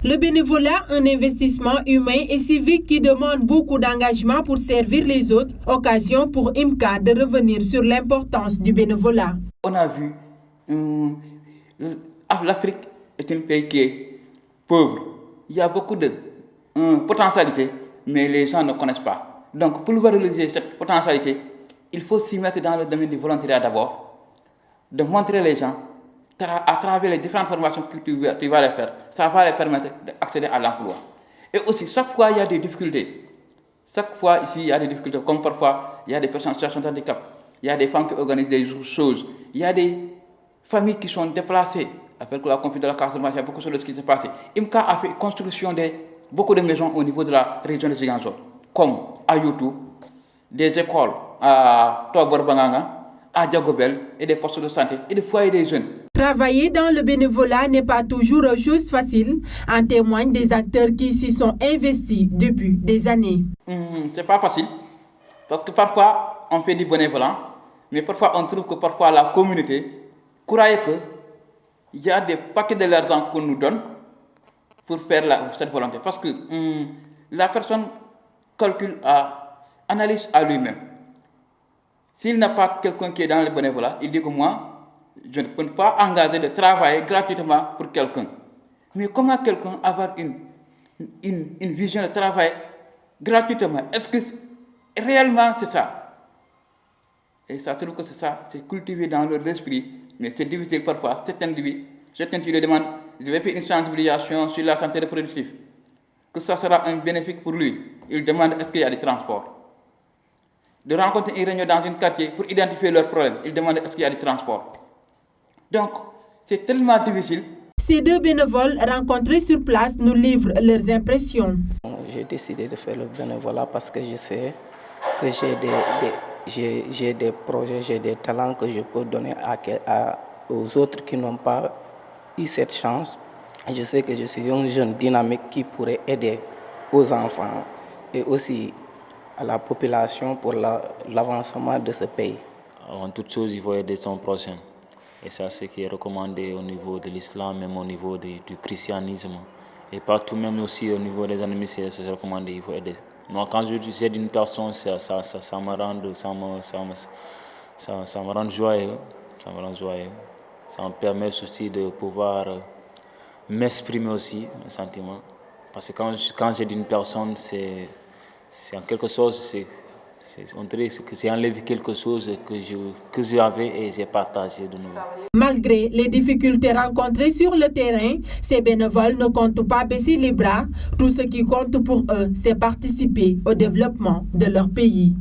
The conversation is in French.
Le bénévolat, un investissement humain et civique qui demande beaucoup d'engagement pour servir les autres. Occasion pour IMCA de revenir sur l'importance du bénévolat. On a vu l'Afrique est un pays qui est pauvre. Il y a beaucoup de potentialités, mais les gens ne connaissent pas. Donc, pour valoriser cette potentialité, il faut s'y mettre dans le domaine du volontariat d'abord, de montrer les gens, à travers les différentes formations que tu vas les faire, ça va les permettre d'accéder à l'emploi. Et aussi, chaque fois, il y a des difficultés. Chaque fois, ici, il y a des difficultés, comme parfois, il y a des personnes en situation de handicap, il y a des femmes qui organisent des choses, il y a des familles qui sont déplacées. Avec la conflit de la Casamance, il y a beaucoup de choses qui se passent. IMCA a fait construction de beaucoup de maisons au niveau de la région de Ziguinchor, comme à Youtou, des écoles à Togbor-Banganga, à Diagobel et des postes de santé et des foyers des jeunes. Travailler dans le bénévolat n'est pas toujours une chose facile, en témoignent des acteurs qui s'y sont investis depuis des années. C'est pas facile, parce que parfois on fait du bénévolat, mais parfois on trouve que parfois la communauté croyait qu'il y a des paquets de l'argent qu'on nous donne pour faire cette volonté. Parce que la personne calcule, analyse à lui-même. S'il n'a pas quelqu'un qui est dans le bénévolat, il dit que moi, je ne peux pas engager de travailler gratuitement pour quelqu'un. Mais comment quelqu'un avoir une vision de travail gratuitement? Est-ce que réellement c'est ça? Et ça trouve que c'est ça, c'est cultivé dans leur esprit, mais c'est difficile parfois. Certains qui lui demandent, je vais faire une sensibilisation sur la santé reproductive, que ça sera un bénéfice pour lui. Il demande est-ce qu'il y a des transports. De rencontrer une réunion dans un quartier pour identifier leurs problèmes, il demande est-ce qu'il y a des transports. Donc, c'est tellement difficile. Ces deux bénévoles rencontrés sur place nous livrent leurs impressions. J'ai décidé de faire le bénévolat parce que je sais que j'ai des projets, j'ai des talents que je peux donner aux autres qui n'ont pas eu cette chance. Et je sais que je suis un jeune dynamique qui pourrait aider aux enfants et aussi à la population pour l'avancement de ce pays. Avant toute chose, il faut aider son prochain. Et ça, c'est ce qui est recommandé au niveau de l'islam, même au niveau du christianisme. Et partout, même aussi au niveau des ennemis, c'est recommandé, il faut aider. Moi, quand j'aide une personne, ça me rend joyeux. Ça me rend joyeux. Ça me permet aussi de pouvoir m'exprimer aussi, mes sentiments. Parce que quand j'aide une personne, c'est en quelque chose, on dirait que c'est enlever quelque chose que j'avais et j'ai partagé de nouveau. Malgré les difficultés rencontrées sur le terrain, ces bénévoles ne comptent pas baisser les bras. Tout ce qui compte pour eux, c'est participer au développement de leur pays.